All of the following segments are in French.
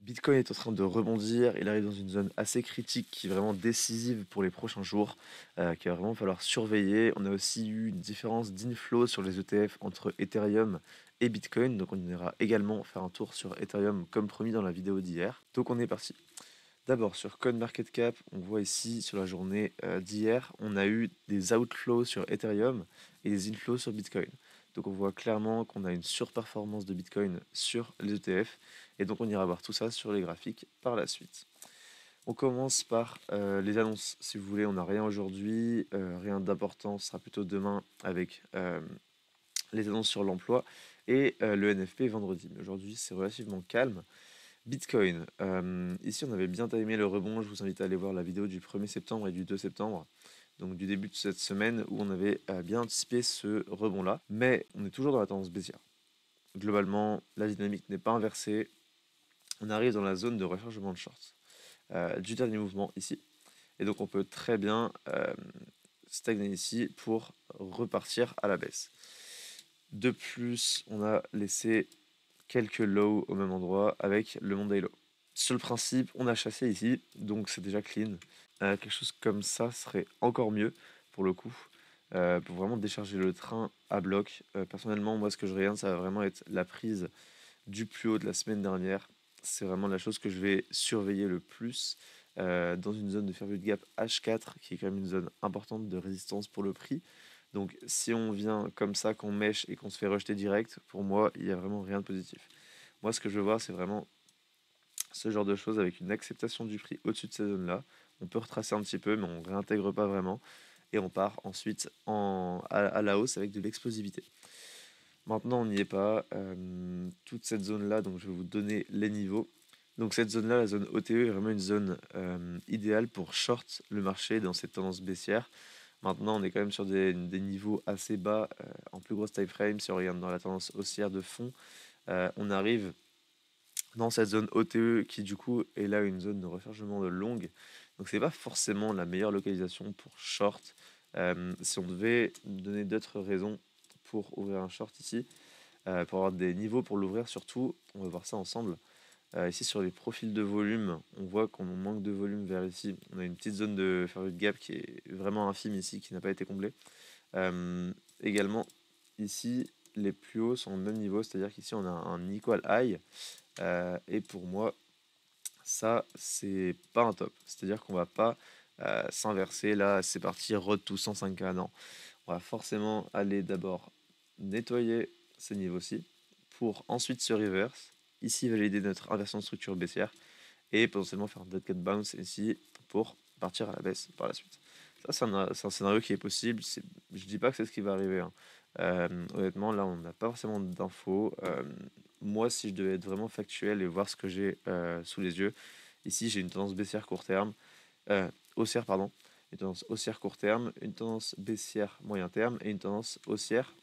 Bitcoin est en train de rebondir, il arrive dans une zone assez critique qui est vraiment décisive pour les prochains jours, qu'il va vraiment falloir surveiller. On a aussi eu une différence d'inflow sur les ETF entre Ethereum et Bitcoin, donc on ira également faire un tour sur Ethereum comme promis dans la vidéo d'hier. Donc on est parti. D'abord sur CoinMarketCap, on voit ici sur la journée d'hier, on a eu des outflows sur Ethereum et des inflows sur Bitcoin. Donc on voit clairement qu'on a une surperformance de Bitcoin sur les ETF et donc on ira voir tout ça sur les graphiques par la suite. On commence par les annonces. Si vous voulez, on n'a rien aujourd'hui, rien d'important, ce sera plutôt demain avec les annonces sur l'emploi et le NFP vendredi. Mais aujourd'hui, c'est relativement calme. Bitcoin. Ici, on avait bien timé le rebond. Je vous invite à aller voir la vidéo du 1er septembre et du 2 septembre, donc du début de cette semaine, où on avait bien anticipé ce rebond-là. Mais on est toujours dans la tendance baissière. Globalement, la dynamique n'est pas inversée. On arrive dans la zone de rechargement de shorts du dernier mouvement ici. Et donc, on peut très bien stagner ici pour repartir à la baisse. De plus, on a laissé quelques lows au même endroit avec le Monday Low. Sur le principe, on a chassé ici, donc c'est déjà clean. Quelque chose comme ça serait encore mieux pour le coup, pour vraiment décharger le train à bloc. Personnellement, moi, ce que je regarde, ça va vraiment être la prise du plus haut de la semaine dernière. C'est vraiment la chose que je vais surveiller le plus dans une zone de fermeture de gap H4, qui est quand même une zone importante de résistance pour le prix. Donc si on vient comme ça, qu'on mèche et qu'on se fait rejeter direct, pour moi, il n'y a vraiment rien de positif. Moi, ce que je veux voir, c'est vraiment ce genre de choses avec une acceptation du prix au-dessus de ces zones-là. On peut retracer un petit peu, mais on ne réintègre pas vraiment. Et on part ensuite à la hausse avec de l'explosivité. Maintenant, on n'y est pas. Toute cette zone-là, donc je vais vous donner les niveaux. Donc cette zone-là, la zone OTE, est vraiment une zone idéale pour short le marché dans cette tendance baissière. Maintenant, on est quand même sur des niveaux assez bas en plus grosse time frame. Si on regarde dans la tendance haussière de fond, on arrive dans cette zone OTE qui du coup est là une zone de rechargement de longue. Donc c'est pas forcément la meilleure localisation pour short. Si on devait donner d'autres raisons pour ouvrir un short ici, pour avoir des niveaux pour l'ouvrir surtout, on va voir ça ensemble. Ici sur les profils de volume, on voit qu'on manque de volume vers ici. On a une petite zone de fermeture de gap qui est vraiment infime ici, qui n'a pas été comblée. Également, ici, les plus hauts sont au même niveau, c'est-à-dire qu'ici on a un equal high. Et pour moi, ça, c'est pas un top. C'est-à-dire qu'on va pas s'inverser. Là, c'est parti, road to 105K. Non, on va forcément aller d'abord nettoyer ces niveaux-ci pour ensuite se reverse. Ici, valider notre inversion de structure baissière et potentiellement faire un dead cat bounce ici pour partir à la baisse par la suite. Ça, c'est un scénario qui est possible. Je dis pas que c'est ce qui va arriver, hein. Honnêtement, là, on n'a pas forcément d'infos. Moi, si je devais être vraiment factuel et voir ce que j'ai sous les yeux, ici, j'ai une tendance baissière court terme, haussière, pardon, une tendance haussière court terme, une tendance baissière moyen terme et une tendance haussière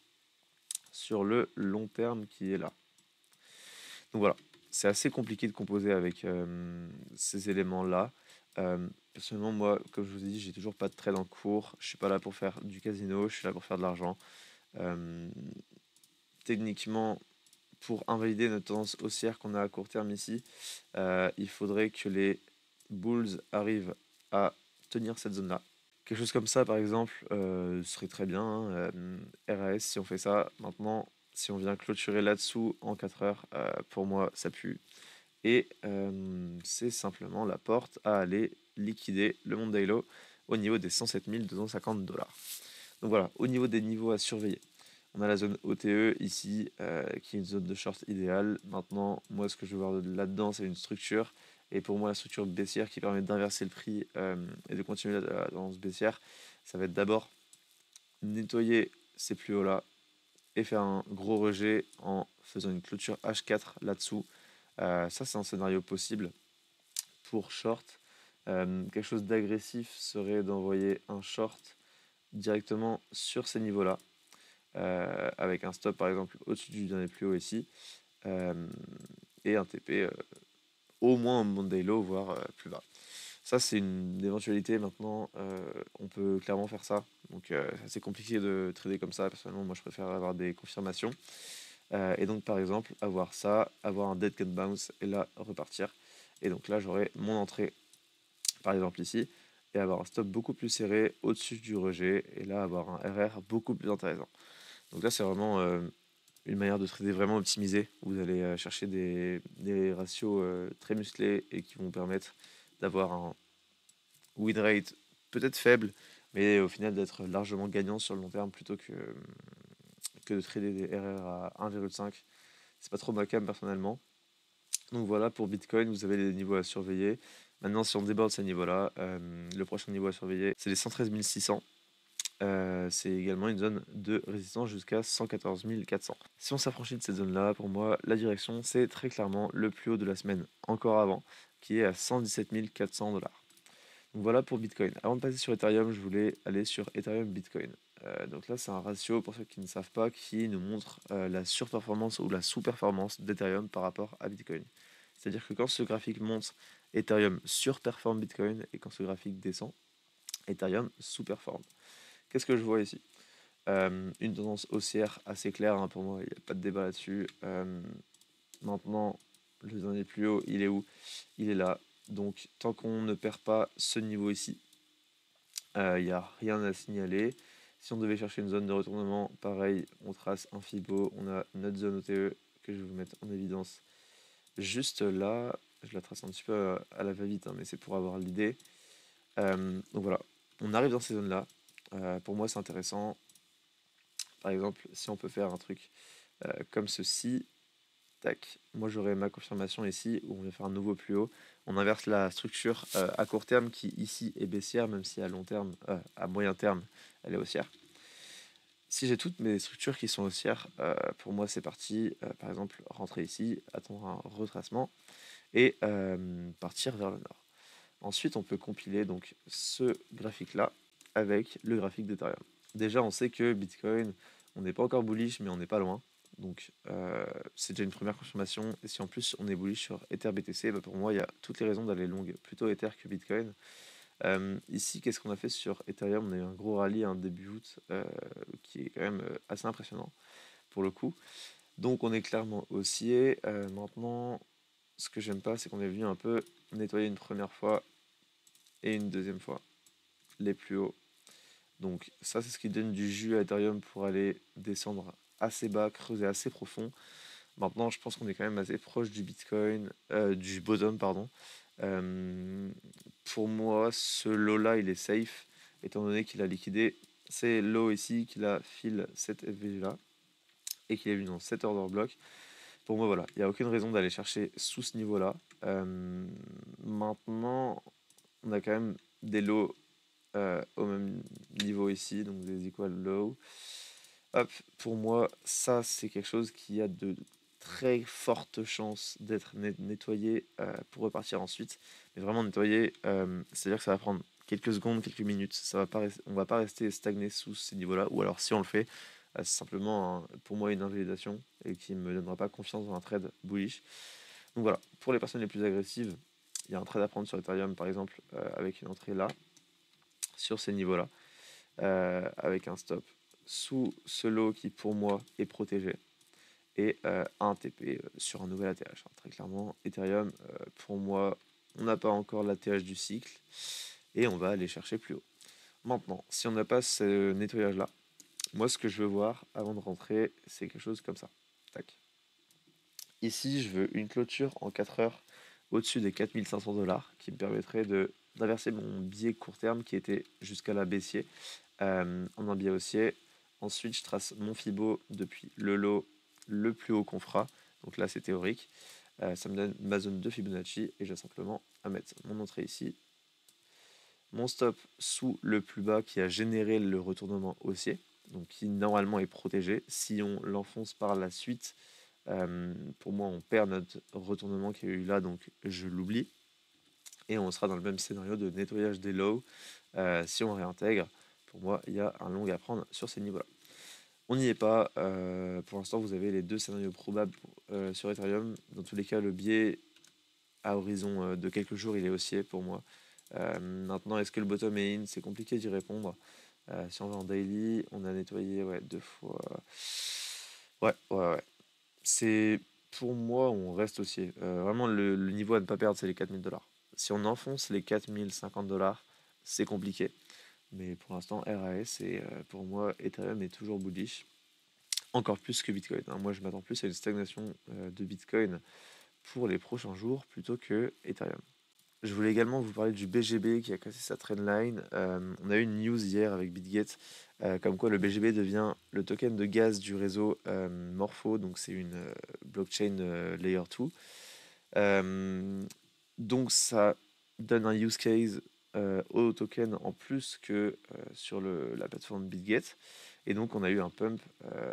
sur le long terme qui est là. Donc voilà, c'est assez compliqué de composer avec ces éléments-là. Personnellement, moi, comme je vous ai dit, j'ai toujours pas de trade en cours. Je suis pas là pour faire du casino, je suis là pour faire de l'argent. Euh, Techniquement, pour invalider notre tendance haussière qu'on a à court terme ici, il faudrait que les bulls arrivent à tenir cette zone-là. Quelque chose comme ça, par exemple, serait très bien, hein. RAS, si on fait ça, maintenant, si on vient clôturer là-dessous en 4 heures, pour moi, ça pue. Et c'est simplement la porte à aller liquider le Monday Low au niveau des 107 250 $. Donc voilà, au niveau des niveaux à surveiller. On a la zone OTE ici, qui est une zone de short idéale. Maintenant, moi, ce que je veux voir là-dedans, c'est une structure. Et pour moi, la structure baissière qui permet d'inverser le prix et de continuer la tendance baissière, ça va être d'abord nettoyer ces plus hauts-là et faire un gros rejet en faisant une clôture H4 là-dessous. Ça, c'est un scénario possible pour short. Quelque chose d'agressif serait d'envoyer un short directement sur ces niveaux-là, avec un stop par exemple au-dessus du dernier plus haut ici, et un TP au moins en Monday Low, voire plus bas. Ça, c'est une éventualité maintenant. On peut clairement faire ça. Donc, c'est assez compliqué de trader comme ça. Personnellement, moi, je préfère avoir des confirmations. Et donc, par exemple, avoir ça, avoir un dead cat bounce et là, repartir. Et donc là, j'aurai mon entrée, par exemple ici, et avoir un stop beaucoup plus serré au-dessus du rejet, et là, avoir un RR beaucoup plus intéressant. Donc là, c'est vraiment une manière de trader vraiment optimisée. Vous allez chercher des ratios très musclés et qui vont permettre d'avoir un win rate peut-être faible, mais au final d'être largement gagnant sur le long terme plutôt que de trader des RR à 1,5. C'est pas trop ma cam personnellement. Donc voilà, pour Bitcoin, vous avez les niveaux à surveiller. Maintenant, si on déborde ces niveaux-là, le prochain niveau à surveiller, c'est les 113 600. C'est également une zone de résistance jusqu'à 114 400. Si on s'affranchit de cette zone-là, pour moi, la direction, c'est très clairement le plus haut de la semaine, encore avant, qui est à 117 400 $. Donc voilà pour Bitcoin. Avant de passer sur Ethereum, je voulais aller sur Ethereum Bitcoin. Donc là, c'est un ratio, pour ceux qui ne savent pas, qui nous montre la surperformance ou la sous-performance d'Ethereum par rapport à Bitcoin. C'est-à-dire que quand ce graphique monte, Ethereum surperforme Bitcoin, et quand ce graphique descend, Ethereum sous-performe. Qu'est-ce que je vois ici? Une tendance haussière assez claire, hein, pour moi, il n'y a pas de débat là-dessus. Maintenant, le dernier plus haut, il est où? Il est là. Donc, tant qu'on ne perd pas ce niveau ici, il n'y a rien à signaler. Si on devait chercher une zone de retournement, pareil, on trace un Fibo, on a notre zone OTE que je vais vous mettre en évidence juste là. Je la trace un petit peu à la va-vite, hein, mais c'est pour avoir l'idée. Donc voilà, on arrive dans ces zones-là. Pour moi, c'est intéressant. Par exemple, si on peut faire un truc comme ceci, tac, moi j'aurai ma confirmation ici où on va faire un nouveau plus haut. On inverse la structure à court terme qui ici est baissière, même si à long terme, à moyen terme, elle est haussière. Si j'ai toutes mes structures qui sont haussières, pour moi c'est parti. Par exemple, rentrer ici, attendre un retracement et partir vers le nord. Ensuite, on peut compiler donc ce graphique-là avec le graphique d'Ethereum. Déjà, on sait que Bitcoin, on n'est pas encore bullish, mais on n'est pas loin. Donc, c'est déjà une première confirmation. Et si en plus on est bullish sur EtherBTC, bah pour moi, il y a toutes les raisons d'aller long plutôt Ether que Bitcoin. Ici, qu'est-ce qu'on a fait sur Ethereum? On a eu un gros rallye un début août qui est quand même assez impressionnant pour le coup. Donc, on est clairement haussier. Maintenant, ce que j'aime pas, c'est qu'on est venu un peu nettoyer une première fois et une deuxième fois les plus hauts. Donc ça, c'est ce qui donne du jus à Ethereum pour aller descendre assez bas, creuser assez profond. Maintenant, je pense qu'on est quand même assez proche du Bitcoin, du bottom, pardon. Euh, pour moi, ce low-là, il est safe, étant donné qu'il a liquidé ces lows ici, qu'il a fill cette FVG-là, et qu'il est venu dans cet order block. Pour moi, voilà, il n'y a aucune raison d'aller chercher sous ce niveau-là. Maintenant, on a quand même des lows au même niveau ici, donc des equal low. Hop, pour moi, ça c'est quelque chose qui a de très fortes chances d'être nettoyé pour repartir ensuite. Mais vraiment nettoyé, c'est-à-dire que ça va prendre quelques secondes, quelques minutes. Ça va pas on va pas rester stagné sous ces niveaux-là. Ou alors si on le fait, c'est simplement pour moi une invalidation et qui ne me donnera pas confiance dans un trade bullish. Donc voilà, pour les personnes les plus agressives, il y a un trade à prendre sur Ethereum par exemple avec une entrée là sur ces niveaux-là, avec un stop sous ce lot qui pour moi est protégé et un TP sur un nouvel ATH. Très clairement, Ethereum, pour moi, on n'a pas encore l'ATH du cycle et on va aller chercher plus haut. Maintenant, si on n'a pas ce nettoyage-là, moi ce que je veux voir avant de rentrer, c'est quelque chose comme ça. Tac. Ici, je veux une clôture en 4 heures au-dessus des 4500 $ qui me permettrait d'inverser mon biais court terme qui était jusqu'à la baissier en un biais haussier. Ensuite, je trace mon Fibo depuis le lot le plus haut qu'on fera. Donc là, c'est théorique. Ça me donne ma zone de Fibonacci et j'ai simplement à mettre mon entrée ici. Mon stop sous le plus bas qui a généré le retournement haussier, donc qui normalement est protégé. Si on l'enfonce par la suite, pour moi, on perd notre retournement qu'il y a eu là, donc je l'oublie. Et on sera dans le même scénario de nettoyage des lows. Si on réintègre, pour moi, il y a un long à prendre sur ces niveaux-là. On n'y est pas. Pour l'instant, vous avez les deux scénarios probables sur Ethereum. Dans tous les cas, le biais à horizon de quelques jours, il est haussier pour moi. Maintenant, est-ce que le bottom est in? C'est compliqué d'y répondre. Si on va en daily, on a nettoyé ouais, deux fois. Ouais. C'est Pour moi, on reste haussier. Vraiment, le niveau à ne pas perdre, c'est les 4 000 $. Si on enfonce les 4 050 $, c'est compliqué. Mais pour l'instant, RAS, et pour moi, Ethereum est toujours bullish. Encore plus que Bitcoin, hein. Moi, je m'attends plus à une stagnation de Bitcoin pour les prochains jours plutôt que Ethereum. Je voulais également vous parler du BGB qui a cassé sa trendline. On a eu une news hier avec BitGet, comme quoi le BGB devient le token de gaz du réseau Morpho, donc c'est une blockchain layer 2. Euh, donc ça donne un use case au token en plus que sur la plateforme BitGet. Et donc on a eu un pump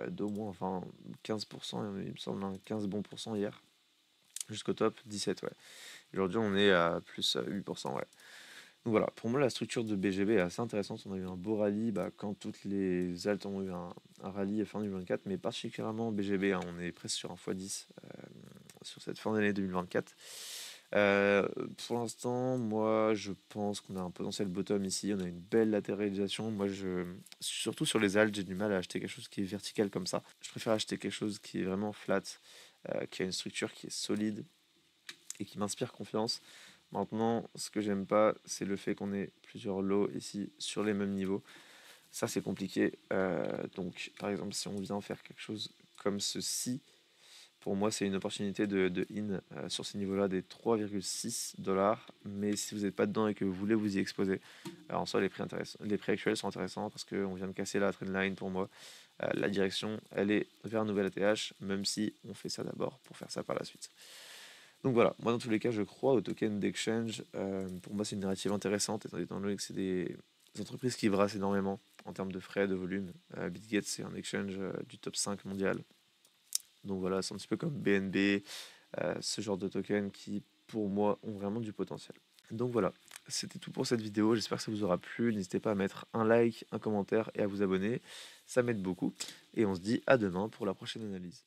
d'au moins 15%, il me semble, 15 bons pourcents hier, jusqu'au top 17, ouais. Aujourd'hui, on est à plus 8%, ouais. Donc voilà, pour moi, la structure de BGB est assez intéressante. On a eu un beau rallye quand toutes les alts ont eu un rallye fin 2024, mais particulièrement BGB, hein, on est presque sur un x10 sur cette fin d'année 2024. Euh, pour l'instant, moi, je pense qu'on a un potentiel bottom ici. On a une belle latéralisation. Surtout sur les alts, j'ai du mal à acheter quelque chose qui est vertical comme ça. Je préfère acheter quelque chose qui est vraiment flat, qui a une structure qui est solide et qui m'inspire confiance. Maintenant, ce que j'aime pas, c'est le fait qu'on ait plusieurs lots ici sur les mêmes niveaux. Ça, c'est compliqué. Donc, par exemple, si on vient faire quelque chose comme ceci, pour moi, c'est une opportunité de in sur ces niveaux-là des 3,6 $. Mais si vous n'êtes pas dedans et que vous voulez vous y exposer, alors en soi, les prix actuels sont intéressants parce qu'on vient de casser la trendline pour moi. La direction, elle est vers un nouvel ATH, même si on fait ça d'abord pour faire ça par la suite. Donc voilà, moi dans tous les cas, je crois au token d'exchange. Pour moi, c'est une narrative intéressante, étant donné que c'est des entreprises qui brassent énormément en termes de frais, de volume. BitGet, c'est un exchange du top 5 mondial. Donc voilà, c'est un petit peu comme BNB, ce genre de tokens qui, pour moi, ont vraiment du potentiel. Donc voilà, c'était tout pour cette vidéo. J'espère que ça vous aura plu. N'hésitez pas à mettre un like, un commentaire et à vous abonner. Ça m'aide beaucoup. Et on se dit à demain pour la prochaine analyse.